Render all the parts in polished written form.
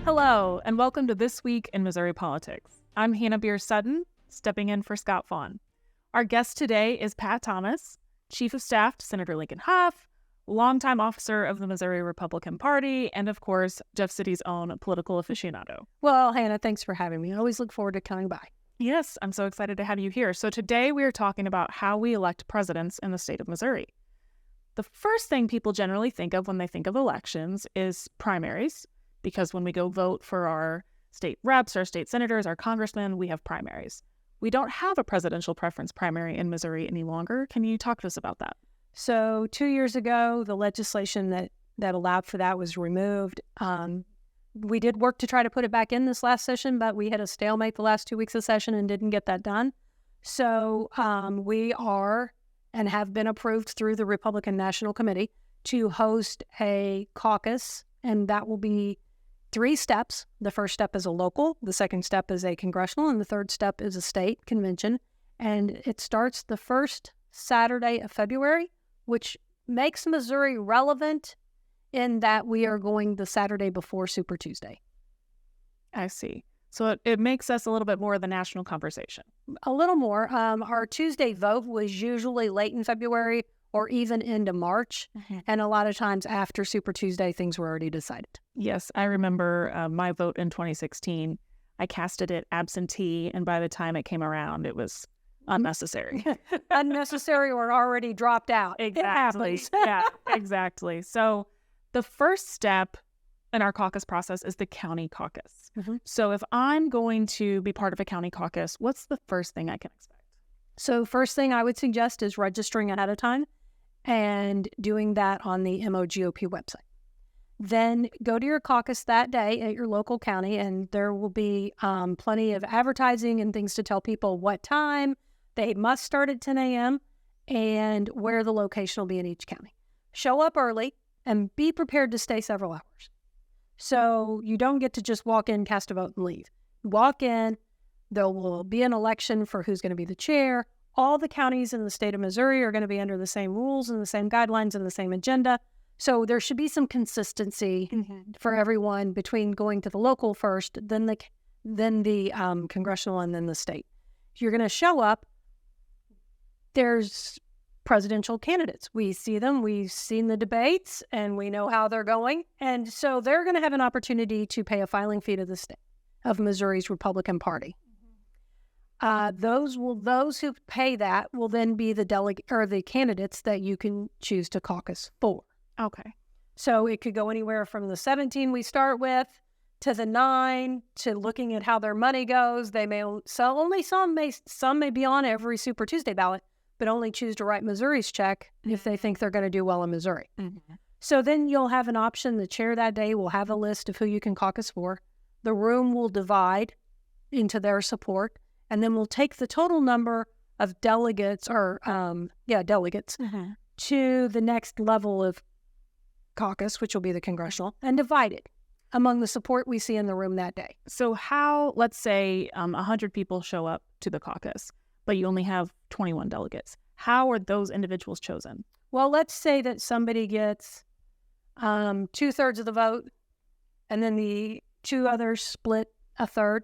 Hello, and welcome to This Week in Missouri Politics. I'm Hannah Beer-Sutton, stepping in for Scott Fawn. Our guest today is Pat Thomas, Chief of Staff to Senator Lincoln Hough, longtime officer of the Missouri Republican Party, and of course, Jeff City's own political aficionado. Well, Hannah, thanks for having me. I always look forward to coming by. Yes, I'm so excited to have you here. So today we are talking about how we elect presidents in the state of Missouri. The first thing people generally think of when they think of elections is primaries, because when we go vote for our state reps, our state senators, our congressmen, we have primaries. We don't have a presidential preference primary in Missouri any longer. Can you talk to us about that? So 2 years ago, the legislation that allowed for that was removed. We did work to try to put it back in this last session, but we had a stalemate the last 2 weeks of session and didn't get that done. So we are and have been approved through the Republican National Committee to host a caucus, and that will be 3 steps. The first step is a local, the second step is a congressional, and the third step is a state convention. And it starts the first Saturday of February, which makes Missouri relevant in that we are going the Saturday before Super Tuesday. I see. So it makes us a little bit more of the national conversation. A little more. Our Tuesday vote was usually late in February or even into March. Mm-hmm. And a lot of times after Super Tuesday, things were already decided. Yes, I remember my vote in 2016. I casted it absentee, and by the time it came around, it was unnecessary. Unnecessary or already dropped out. Exactly. Yeah, exactly. So the first step in our caucus process is the county caucus. Mm-hmm. So if I'm going to be part of a county caucus, what's the first thing I can expect? So first thing I would suggest is registering ahead of time and doing that on the MOGOP website. Then go to your caucus that day at your local county, and there will be plenty of advertising and things to tell people what time. They must start at 10 a.m. and where the location will be in each county. Show up early and be prepared to stay several hours. So you don't get to just walk in, cast a vote, and leave. Walk in, there will be an election for who's going to be the chair. All the counties in the state of Missouri are going to be under the same rules and the same guidelines and the same agenda. So there should be some consistency for everyone between going to the local first, then the congressional, and then the state. If you're going to show up, there's presidential candidates. We see them. We've seen the debates, and we know how they're going. And so they're going to have an opportunity to pay a filing fee to the state of Missouri's Republican Party. Those who pay that will then be the delegate or the candidates that you can choose to caucus for. Okay. So it could go anywhere from the 17 we start with to the 9 to looking at how their money goes. They may sell only some may be on every Super Tuesday ballot, but only choose to write Missouri's check if they think they're going to do well in Missouri. Mm-hmm. So then you'll have an option. The chair that day will have a list of who you can caucus for. The room will divide into their support, and then we'll take the total number of delegates delegates to the next level of caucus, which will be the congressional, and divide it among the support we see in the room that day. So how, let's say 100 people show up to the caucus, but you only have 21 delegates. How are those individuals chosen? Well, let's say that somebody gets 2/3 of the vote, and then the 2 others split 1/3.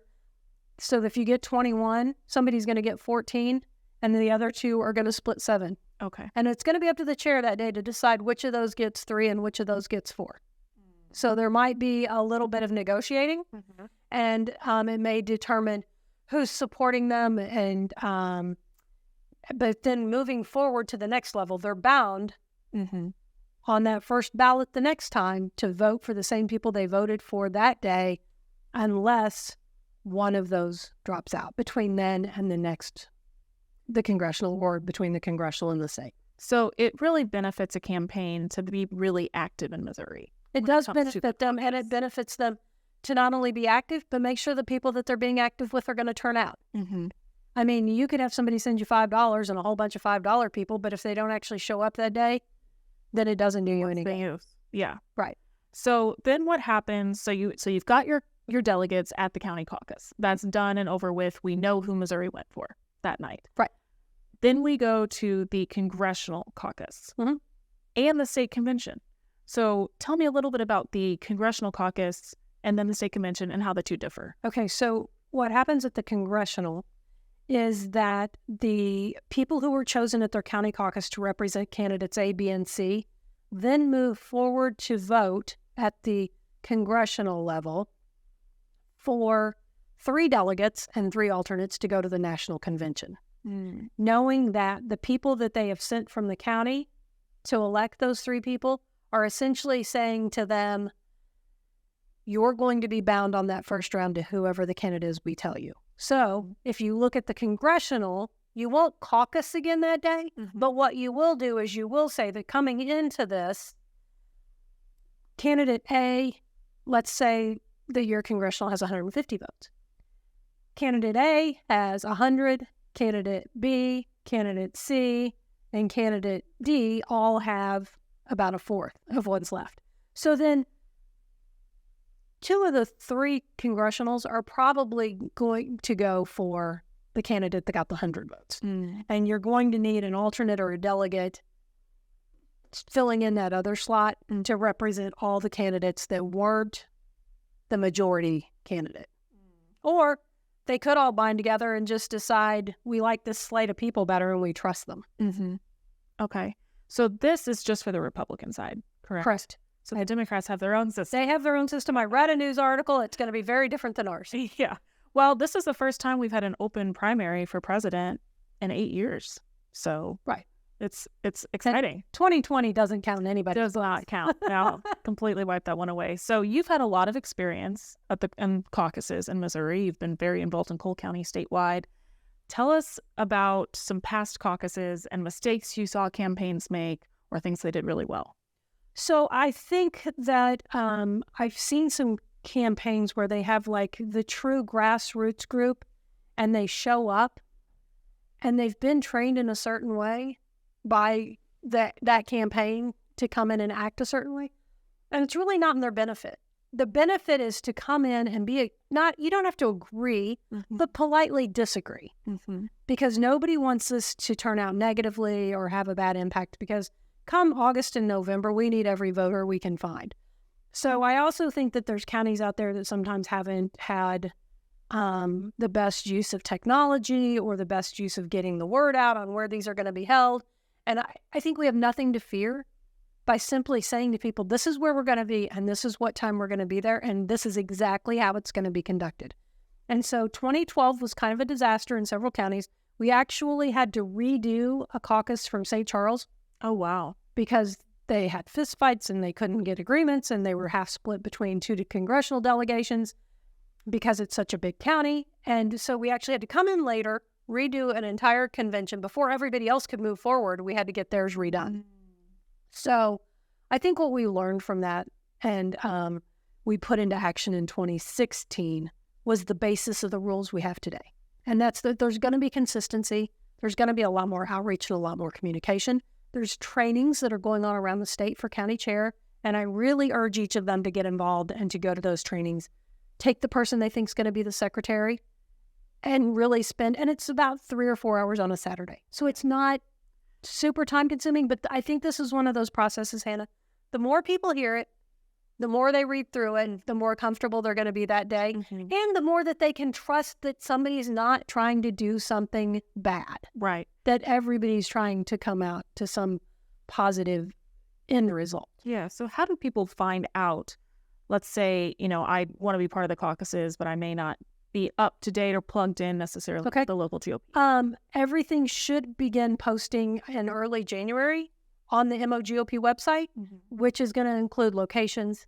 So if you get 21, somebody's going to get 14, and the other 2 are going to split 7. Okay. And it's going to be up to the chair that day to decide which of those gets 3 and which of those gets 4. So there might be a little bit of negotiating, and it may determine who's supporting them. And but then moving forward to the next level, they're bound on that first ballot the next time to vote for the same people they voted for that day, unless one of those drops out between then and the congressional, or between the congressional and the state. So it really benefits a campaign to be really active in Missouri. It does benefit them, and it benefits them to not only be active, but make sure the people that they're being active with are going to turn out. Mm-hmm. I mean, you could have somebody send you $5 and a whole bunch of $5 people, but if they don't actually show up that day, then it doesn't do you any good. Yeah. Right. So then what happens? So you've got your delegates at the county caucus. That's done and over with. We know who Missouri went for that night. Right. Then we go to the congressional caucus and the state convention. So tell me a little bit about the congressional caucus and then the state convention, and how the two differ. Okay, so what happens at the congressional is that the people who were chosen at their county caucus to represent candidates A, B, and C then move forward to vote at the congressional level for 3 delegates and 3 alternates to go to the national convention, knowing that the people that they have sent from the county to elect those 3 people are essentially saying to them, you're going to be bound on that first round to whoever the candidate is we tell you. So if you look at the congressional, you won't caucus again that day, but what you will do is you will say that coming into this, candidate A, let's say that your congressional has 150 votes. Candidate A has 100, candidate B, candidate C, and candidate D all have about a fourth of what's left. So then 2 of the 3 congressionals are probably going to go for the candidate that got the 100 votes. And you're going to need an alternate or a delegate filling in that other slot to represent all the candidates that weren't the majority candidate. Or they could all bind together and just decide we like this slate of people better and we trust them. Okay. So this is just for the Republican side, correct? Correct. So the Democrats have their own system. They have their own system. I read a news article. It's going to be very different than ours. Yeah. Well, this is the first time we've had an open primary for president in 8 years. So right. It's exciting. And 2020 doesn't count anybody. Does not count. Now, completely wipe that one away. So you've had a lot of experience in caucuses in Missouri. You've been very involved in Cole County statewide. Tell us about some past caucuses and mistakes you saw campaigns make or things they did really well. So I think that I've seen some campaigns where they have like the true grassroots group and they show up and they've been trained in a certain way by that campaign to come in and act a certain way. And it's really not in their benefit. The benefit is to come in and you don't have to agree, but politely disagree. Because nobody wants this to turn out negatively or have a bad impact, because come August and November, we need every voter we can find. So I also think that there's counties out there that sometimes haven't had the best use of technology or the best use of getting the word out on where these are going to be held. And I think we have nothing to fear by simply saying to people, this is where we're going to be, and this is what time we're going to be there, and this is exactly how it's going to be conducted. And so 2012 was kind of a disaster in several counties. We actually had to redo a caucus from St. Charles. Oh, wow. Because they had fistfights and they couldn't get agreements, and they were half split between 2 congressional delegations because it's such a big county. And so we actually had to come in later, redo an entire convention. Before everybody else could move forward, we had to get theirs redone. So I think what we learned from that and we put into action in 2016 was the basis of the rules we have today. And that's that there's going to be consistency. There's going to be a lot more outreach and a lot more communication. There's trainings that are going on around the state for county chair. And I really urge each of them to get involved and to go to those trainings. Take the person they think is going to be the secretary and really and it's about 3 or 4 hours on a Saturday. So it's not super time consuming, but I think this is one of those processes, Hannah. The more people hear it, the more they read through it, the more comfortable they're going to be that day, and the more that they can trust that somebody's not trying to do something bad. Right. That everybody's trying to come out to some positive end result. Yeah. So how do people find out? Let's say, I want to be part of the caucuses, but I may not be up to date or plugged in necessarily with the local GOP. Everything should begin posting in early January on the MOGOP website, which is going to include locations,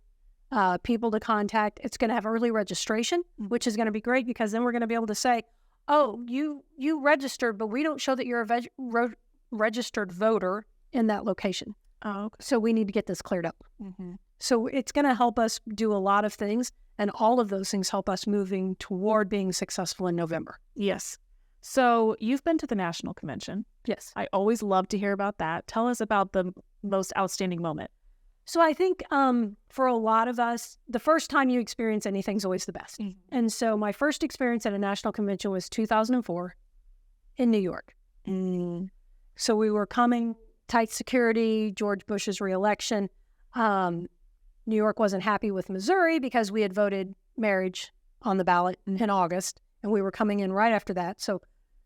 people to contact. It's going to have early registration, which is going to be great because then we're going to be able to say, oh, you registered, but we don't show that you're a registered voter in that location. Oh, okay. So we need to get this cleared up. So it's going to help us do a lot of things, and all of those things help us moving toward being successful in November. Yes. So you've been to the national convention. Yes. I always love to hear about that. Tell us about the most outstanding moment. So I think for a lot of us, the first time you experience anything is always the best. And so my first experience at a national convention was 2004 in New York. So we were coming, tight security, George Bush's reelection. New York wasn't happy with Missouri because we had voted marriage on the ballot in August, and we were coming in right after that. So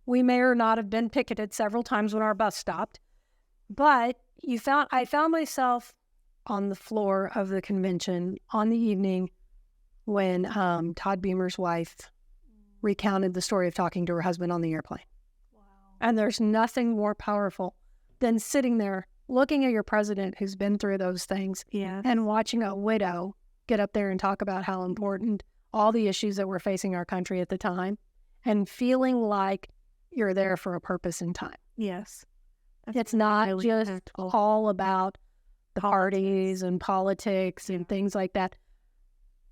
we may or not have been picketed several times when our bus stopped. But I found myself on the floor of the convention on the evening when Todd Beamer's wife recounted the story of talking to her husband on the airplane. Wow. And there's nothing more powerful than sitting there looking at your president who's been through those things and watching a widow get up there and talk about how important all the issues that were facing our country at the time and feeling like you're there for a purpose in time. Yes. It's not just all about the parties and politics and things like that.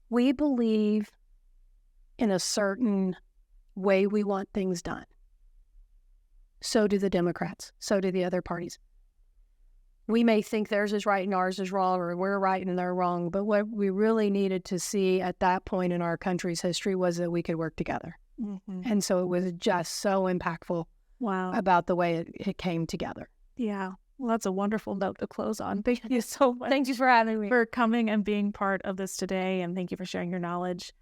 We believe in a certain way we want things done. So do the Democrats. So do the other parties. We may think theirs is right and ours is wrong, or we're right and they're wrong. But what we really needed to see at that point in our country's history was that we could work together. Mm-hmm. And so it was just so impactful. Wow. About the way it came together. Yeah. Well, that's a wonderful note to close on. Thank you so much. Thank you for having me. For coming and being part of this today, and thank you for sharing your knowledge.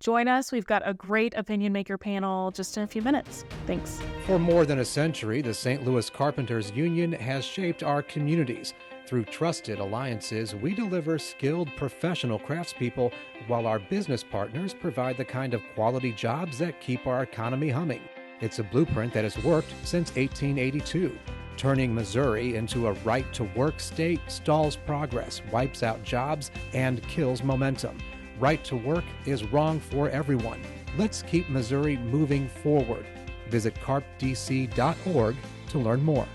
Join us. We've got a great opinion maker panel just in a few minutes. Thanks. For more than a century, the St. Louis Carpenters Union has shaped our communities. Through trusted alliances, we deliver skilled professional craftspeople, while our business partners provide the kind of quality jobs that keep our economy humming. It's a blueprint that has worked since 1882. Turning Missouri into a right-to-work state stalls progress, wipes out jobs, and kills momentum. Right to work is wrong for everyone. Let's keep Missouri moving forward. Visit carpdc.org to learn more.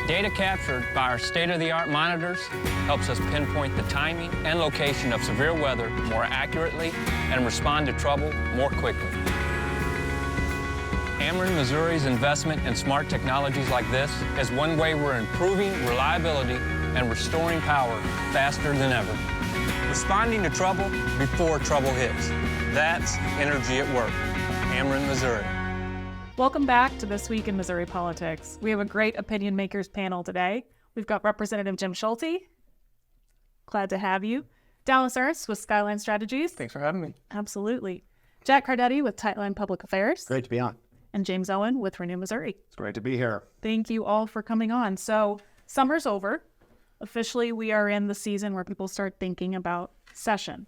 Data captured by our state-of-the-art monitors helps us pinpoint the timing and location of severe weather more accurately and respond to trouble more quickly. Ameren Missouri's investment in smart technologies like this is one way we're improving reliability and restoring power faster than ever. Responding to trouble before trouble hits. That's energy at work. Ameren, Missouri. Welcome back to This Week in Missouri Politics. We have a great opinion makers panel today. We've got Representative Jim Schulte. Glad to have you. Dallas Ernst with Skyline Strategies. Thanks for having me. Absolutely. Jack Cardetti with Tightline Public Affairs. Great to be on. And James Owen with Renew Missouri. It's great to be here. Thank you all for coming on. So summer's over. Officially, we are in the season where people start thinking about session.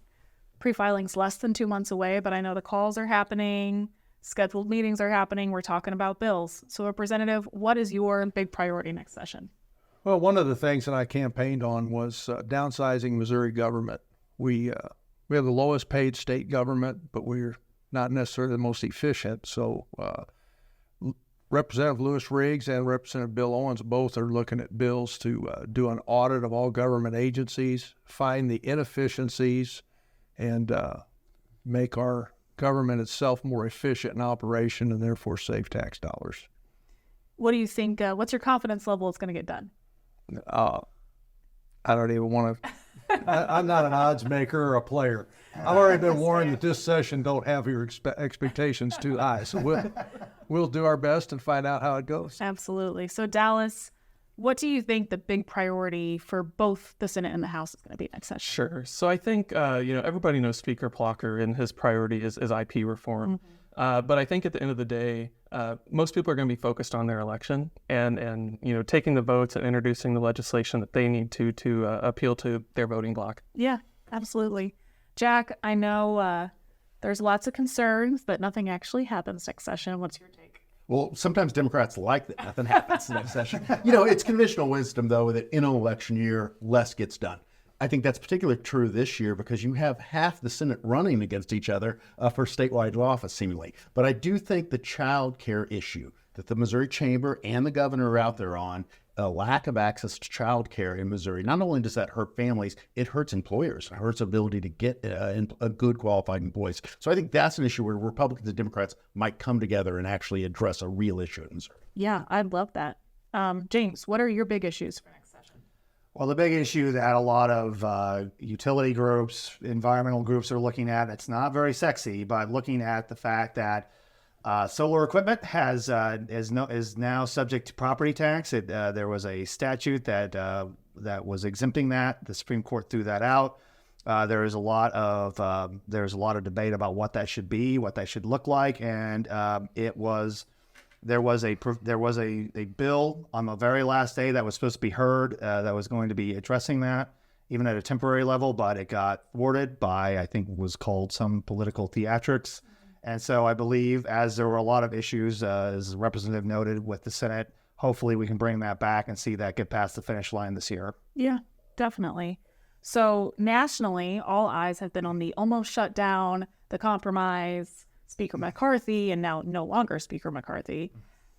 Pre-filing's less than 2 months away, but I know the calls are happening. Scheduled meetings are happening. We're talking about bills. So, Representative, what is your big priority next session? Well, one of the things that I campaigned on was downsizing Missouri government. We have the lowest paid state government, but we're not necessarily the most efficient. So Representative Lewis Riggs and Representative Bill Owens both are looking at bills to do an audit of all government agencies, find the inefficiencies, and make our government itself more efficient in operation and therefore save tax dollars. What do you think? What's your confidence level it's going to get done? I don't even want to. I'm not an odds maker or a player. I've already been warned that this session don't have your expectations too high. So we'll do our best and find out how it goes. Absolutely. So Dallas, what do you think the big priority for both the Senate and the House is going to be next session? Sure. So I think, everybody knows Speaker Plocher and his priority is IP reform. Mm-hmm. But I think at the end of the day, most people are going to be focused on their election and taking the votes and introducing the legislation that they need to appeal to their voting bloc. Yeah, absolutely. Jack, I know there's lots of concerns that nothing actually happens next session. What's your take? Well, sometimes Democrats like that nothing happens next session. It's conventional wisdom, though, that in an election year, less gets done. I think that's particularly true this year because you have half the Senate running against each other for statewide office, seemingly. But I do think the child care issue that the Missouri Chamber and the governor are out there on, a lack of access to child care in Missouri, not only does that hurt families, it hurts employers. It hurts ability to get a good qualified employees. So I think that's an issue where Republicans and Democrats might come together and actually address a real issue in Missouri. Yeah, I'd love that. James, what are your big issues for next session? Well, the big issue that a lot of utility groups, environmental groups are looking at, it's not very sexy, but looking at the fact that Solar equipment is now subject to property tax. There was a statute that was exempting that. The Supreme Court threw that out. There's a lot of debate about what that should be, what that should look like, and there was a bill on the very last day that was supposed to be heard that was going to be addressing that, even at a temporary level, but it got thwarted by, I think, was called some political theatrics. And so I believe, as there were a lot of issues, as the representative noted, with the Senate, hopefully we can bring that back and see that get past the finish line this year. Yeah, definitely. So nationally, all eyes have been on the almost shut down, the compromise, Speaker McCarthy, and now no longer Speaker McCarthy.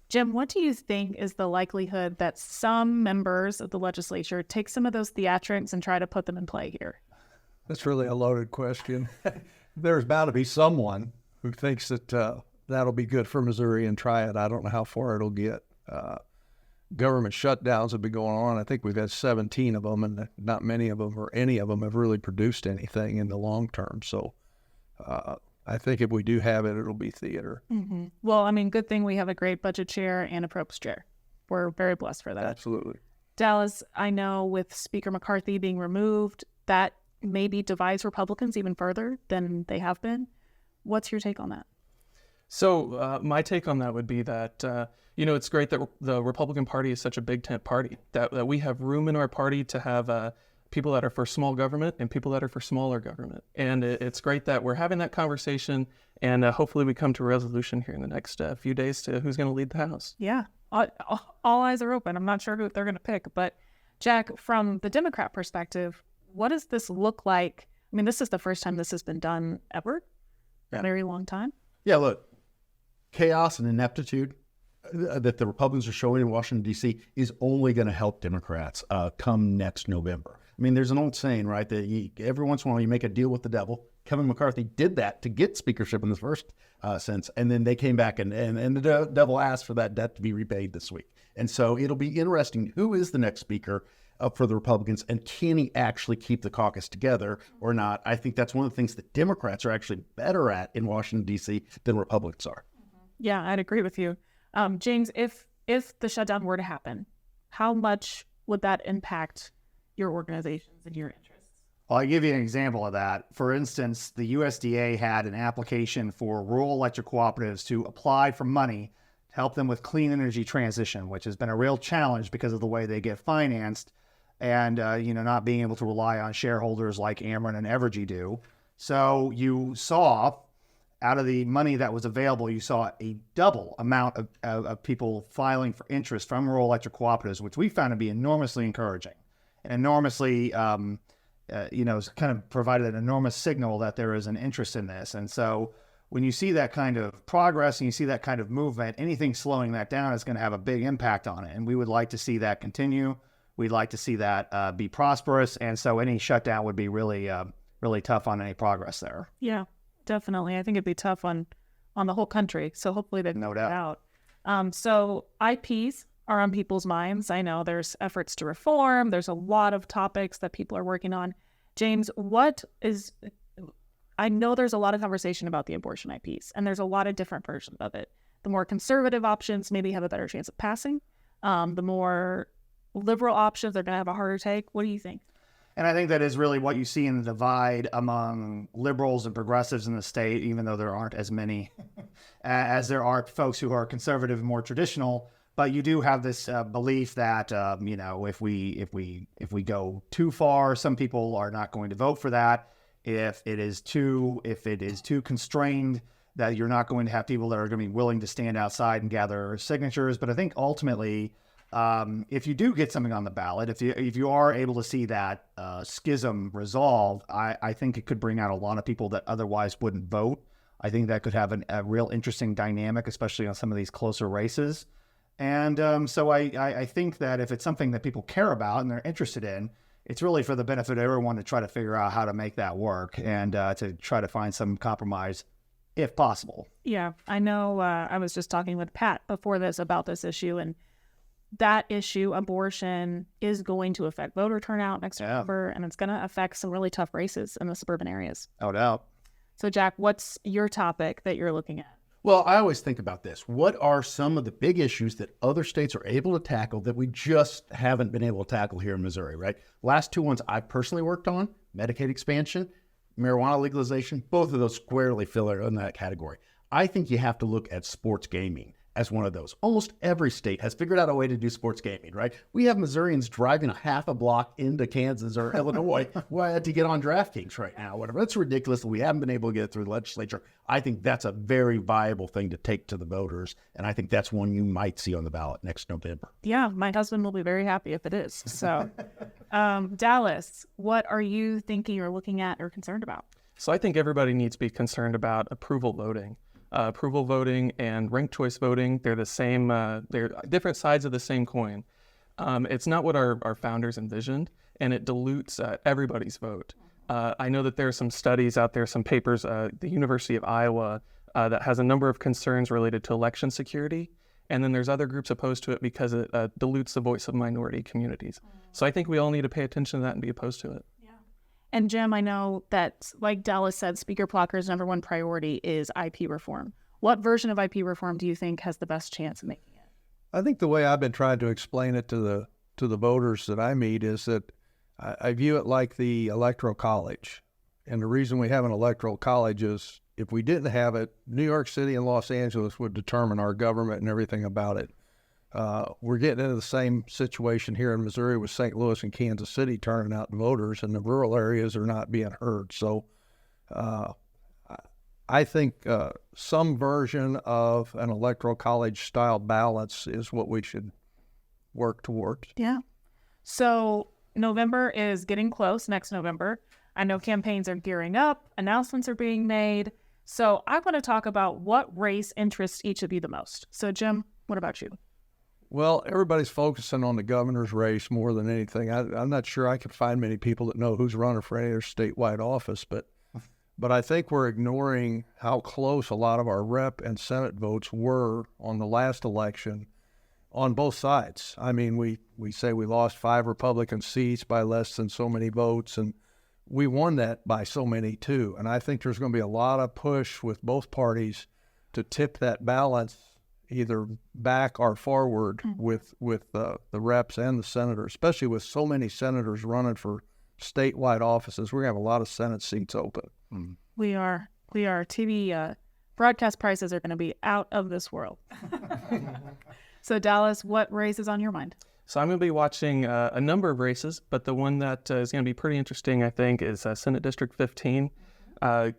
Jim, what do you think is the likelihood that some members of the legislature take some of those theatrics and try to put them in play here? That's really a loaded question. There's bound to be someone who thinks that that'll be good for Missouri and try it. I don't know how far it'll get. Government shutdowns have been going on. I think we've had 17 of them, and not many of them or any of them have really produced anything in the long term. So I think if we do have it, it'll be theater. Mm-hmm. Well, I mean, good thing we have a great budget chair and a appropriations chair. We're very blessed for that. Absolutely. Dallas, I know with Speaker McCarthy being removed, that maybe divides Republicans even further than they have been. What's your take on that? So my take on that would be that, it's great that the Republican Party is such a big tent party, that we have room in our party to have people that are for small government and people that are for smaller government. And it's great that we're having that conversation, and hopefully we come to a resolution here in the next few days to who's going to lead the House. Yeah, all eyes are open. I'm not sure who they're going to pick. But Jack, from the Democrat perspective, what does this look like? I mean, this is the first time this has been done ever. A very long time. Yeah, look, chaos and ineptitude that the Republicans are showing in Washington, D.C. is only going to help Democrats come next November. I mean, there's an old saying, right, that every once in a while you make a deal with the devil. Kevin McCarthy did that to get speakership in the first sense, and then they came back and the devil asked for that debt to be repaid this week. And so it'll be interesting who is the next speaker for the Republicans, and can he actually keep the caucus together or not? I think that's one of the things that Democrats are actually better at in Washington, D.C. than Republicans are. Yeah, I'd agree with you. James, if the shutdown were to happen, how much would that impact your organizations and your interests? Well, I'll give you an example of that. For instance, the USDA had an application for rural electric cooperatives to apply for money to help them with clean energy transition, which has been a real challenge because of the way they get financed and, not being able to rely on shareholders like Ameren and Evergy do. So you saw, out of the money that was available, you saw a double amount of people filing for interest from rural electric cooperatives, which we found to be enormously encouraging and enormously, kind of provided an enormous signal that there is an interest in this. And so when you see that kind of progress and you see that kind of movement, anything slowing that down is going to have a big impact on it. And we would like to see that continue. We'd like to see that be prosperous. And so any shutdown would be really, really tough on any progress there. Yeah, definitely. I think it'd be tough on the whole country. So hopefully they no get doubt out. So IPs are on people's minds. I know there's efforts to reform. There's a lot of topics that people are working on. James, I know there's a lot of conversation about the abortion IPs, and there's a lot of different versions of it. The more conservative options maybe have a better chance of passing. The more liberal options are going to have a harder take. What do you think? And I think that is really what you see in the divide among liberals and progressives in the state, even though there aren't as many as there are folks who are conservative and more traditional. But you do have this belief that if we go too far, some people are not going to vote for that. If it is too constrained, that you're not going to have people that are going to be willing to stand outside and gather signatures. But I think ultimately, if you do get something on the ballot, if you are able to see that schism resolved, I think it could bring out a lot of people that otherwise wouldn't vote. I think that could have a real interesting dynamic, especially on some of these closer races. And so I think that if it's something that people care about and they're interested in, it's really for the benefit of everyone to try to figure out how to make that work and to try to find some compromise if possible. Yeah, I know I was just talking with Pat before this about this issue, and that issue, abortion, is going to affect voter turnout next November, and it's going to affect some really tough races in the suburban areas. No doubt. So, Jack, what's your topic that you're looking at? Well, I always think about this. What are some of the big issues that other states are able to tackle that we just haven't been able to tackle here in Missouri, right? Last two ones I personally worked on, Medicaid expansion, marijuana legalization, both of those squarely fill in that category. I think you have to look at sports gaming as one of those. Almost every state has figured out a way to do sports gaming, right? We have Missourians driving a half a block into Kansas or Illinois to get on DraftKings right now, whatever. That's ridiculous. We haven't been able to get it through the legislature. I think that's a very viable thing to take to the voters, and I think that's one you might see on the ballot next November. Yeah, my husband will be very happy if it is. So, Dallas, what are you thinking or looking at or concerned about? So I think everybody needs to be concerned about approval voting. Approval voting and ranked choice voting, they're the same, they're different sides of the same coin. It's not what our founders envisioned, and it dilutes everybody's vote. I know that there are some studies out there, some papers, the University of Iowa, that has a number of concerns related to election security, and then there's other groups opposed to it because it dilutes the voice of minority communities. So I think we all need to pay attention to that and be opposed to it. And Jim, I know that, like Dallas said, Speaker Plocker's number one priority is IP reform. What version of IP reform do you think has the best chance of making it? I think the way I've been trying to explain it to the voters that I meet is that I view it like the Electoral College. And the reason we have an Electoral College is if we didn't have it, New York City and Los Angeles would determine our government and everything about it. We're getting into the same situation here in Missouri with St. Louis and Kansas City turning out voters, and the rural areas are not being heard. So I think some version of an Electoral College style balance is what we should work towards. Yeah. So November is getting close, next November. I know campaigns are gearing up, announcements are being made. So I want to talk about what race interests each of you the most. So Jim, what about you? Well, everybody's focusing on the governor's race more than anything. I'm not sure I could find many people that know who's running for any other statewide office, but I think we're ignoring how close a lot of our rep and Senate votes were on the last election on both sides. I mean, we say we lost 5 Republican seats by less than so many votes, and we won that by so many too. And I think there's going to be a lot of push with both parties to tip that balance either back or forward with the reps and the senators, especially with so many senators running for statewide offices. We're going to have a lot of Senate seats open. We are. TV broadcast prices are going to be out of this world. So Dallas, what race is on your mind? So I'm going to be watching a number of races, but the one that is going to be pretty interesting, I think, is Senate District 15.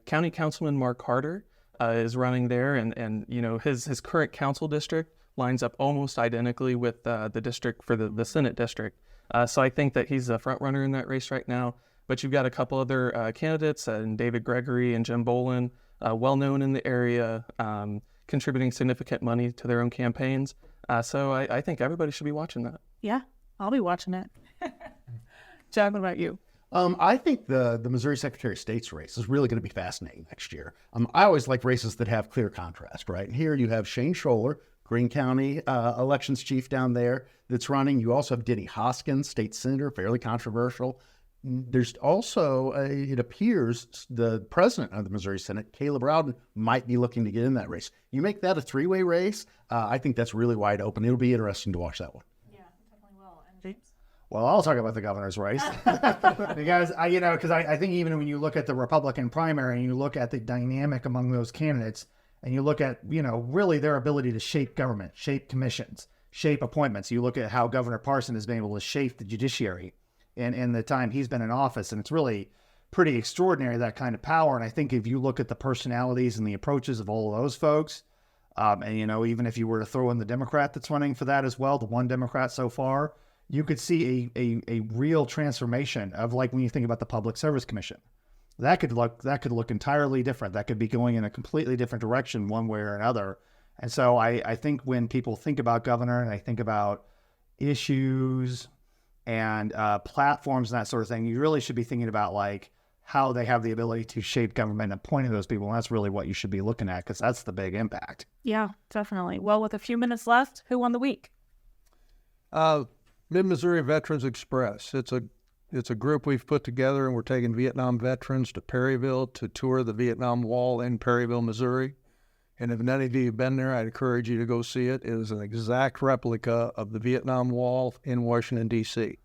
County Councilman Mark Carter is running there, and you know his current council district lines up almost identically with the district for the Senate district. So I think that he's a front runner in that race right now. But you've got a couple other candidates, and David Gregory and Jim Bolin, well known in the area, contributing significant money to their own campaigns. So I think everybody should be watching that. Yeah, I'll be watching it. Jack, what about you? I think the Missouri Secretary of State's race is really going to be fascinating next year. I always like races that have clear contrast, right? Here you have Shane Scholler, Greene County elections chief down there that's running. You also have Denny Hoskins, state senator, fairly controversial. There's also, it appears, the president of the Missouri Senate, Caleb Rowden, might be looking to get in that race. You make that a 3-way race, I think that's really wide open. It'll be interesting to watch that one. Yeah, definitely will. And James? Well, I'll talk about the governor's race because I think even when you look at the Republican primary and you look at the dynamic among those candidates and you look at, really their ability to shape government, shape commissions, shape appointments. You look at how Governor Parson has been able to shape the judiciary in the time he's been in office. And it's really pretty extraordinary, that kind of power. And I think if you look at the personalities and the approaches of all of those folks, and, even if you were to throw in the Democrat that's running for that as well, the one Democrat so far, you could see a real transformation of, like, when you think about the Public Service Commission. That could look entirely different. That could be going in a completely different direction one way or another. And so I think when people think about governor and I think about issues and platforms and that sort of thing, you really should be thinking about, like, how they have the ability to shape government and appointing those people. And that's really what you should be looking at, because that's the big impact. Yeah, definitely. Well, with a few minutes left, who won the week? Mid-Missouri Veterans Express. It's a group we've put together, and we're taking Vietnam veterans to Perryville to tour the Vietnam Wall in Perryville, Missouri. And if none of you have been there, I'd encourage you to go see it. It is an exact replica of the Vietnam Wall in Washington, D.C.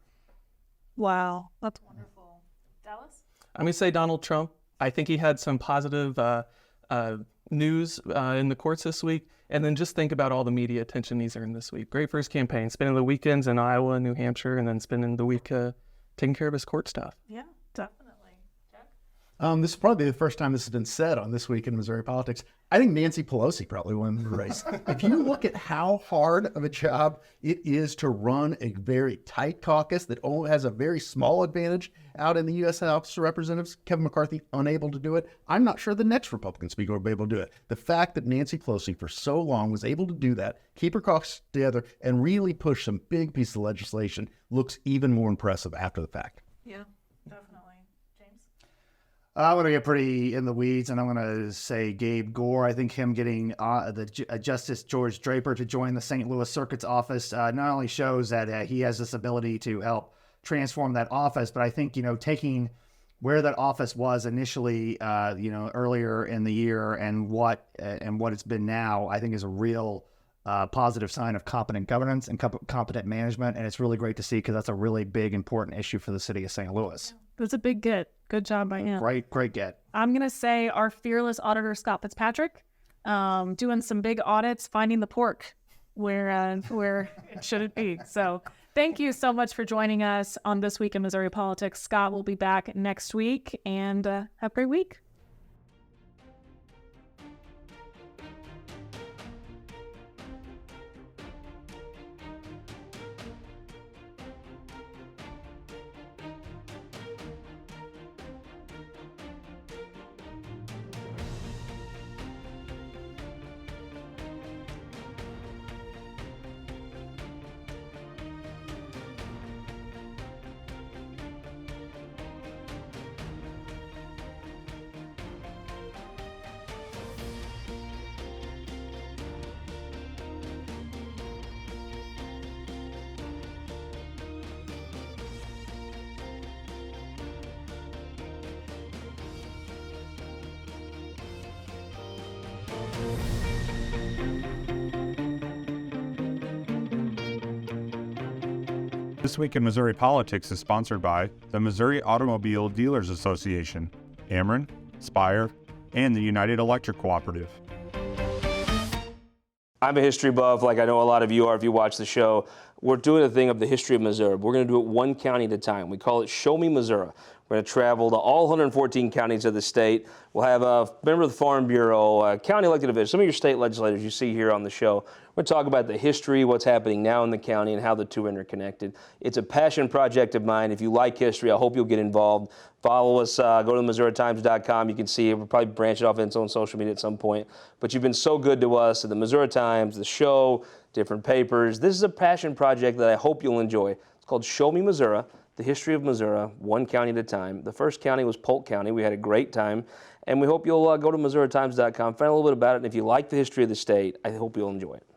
Wow, that's wonderful. Dallas? I'm going to say Donald Trump. I think he had some positive news in the courts this week. And then just think about all the media attention he's earned this week. Great for his campaign, spending the weekends in Iowa and New Hampshire, and then spending the week taking care of his court stuff. Yeah, definitely. This is probably the first time this has been said on This Week in Missouri Politics. I think Nancy Pelosi probably won the race. If you look at how hard of a job it is to run a very tight caucus that only has a very small advantage out in the U.S. House of Representatives, Kevin McCarthy unable to do it, I'm not sure the next Republican speaker will be able to do it. The fact that Nancy Pelosi for so long was able to do that, keep her caucus together, and really push some big pieces of legislation looks even more impressive after the fact. Yeah, definitely. James? I'm going to get pretty in the weeds, and I'm going to say Gabe Gore. I think him getting Justice George Draper to join the St. Louis Circuit's office not only shows that he has this ability to help transform that office, but I think, taking where that office was initially, earlier in the year and what it's been now, I think is a real positive sign of competent governance and competent management. And it's really great to see because that's a really big, important issue for the city of St. Louis. That's a big get. Good job by him. Great get. I'm going to say our fearless auditor, Scott Fitzpatrick, doing some big audits, finding the pork where it shouldn't be. So thank you so much for joining us on This Week in Missouri Politics. Scott will be back next week, and have a great week. This Week in Missouri Politics is sponsored by the Missouri Automobile Dealers Association, Ameren, Spire, and the United Electric Cooperative. I'm a history buff, like I know a lot of you are if you watch the show. We're doing a thing of the history of Missouri. We're going to do it one county at a time. We call it Show Me Missouri. We're going to travel to all 114 counties of the state. We'll have a member of the Farm Bureau, county elected officials, some of your state legislators you see here on the show. We're going to talk about the history, what's happening now in the county, and how the two are interconnected. It's a passion project of mine. If you like history, I hope you'll get involved. Follow us. Go to MissouriTimes.com. You can see it. We'll probably branch it off into its own social media at some point. But you've been so good to us at the Missouri Times, the show, different papers. This is a passion project that I hope you'll enjoy. It's called Show Me Missouri. The history of Missouri, one county at a time. The first county was Polk County. We had a great time. And we hope you'll go to MissouriTimes.com, find a little bit about it. And if you like the history of the state, I hope you'll enjoy it.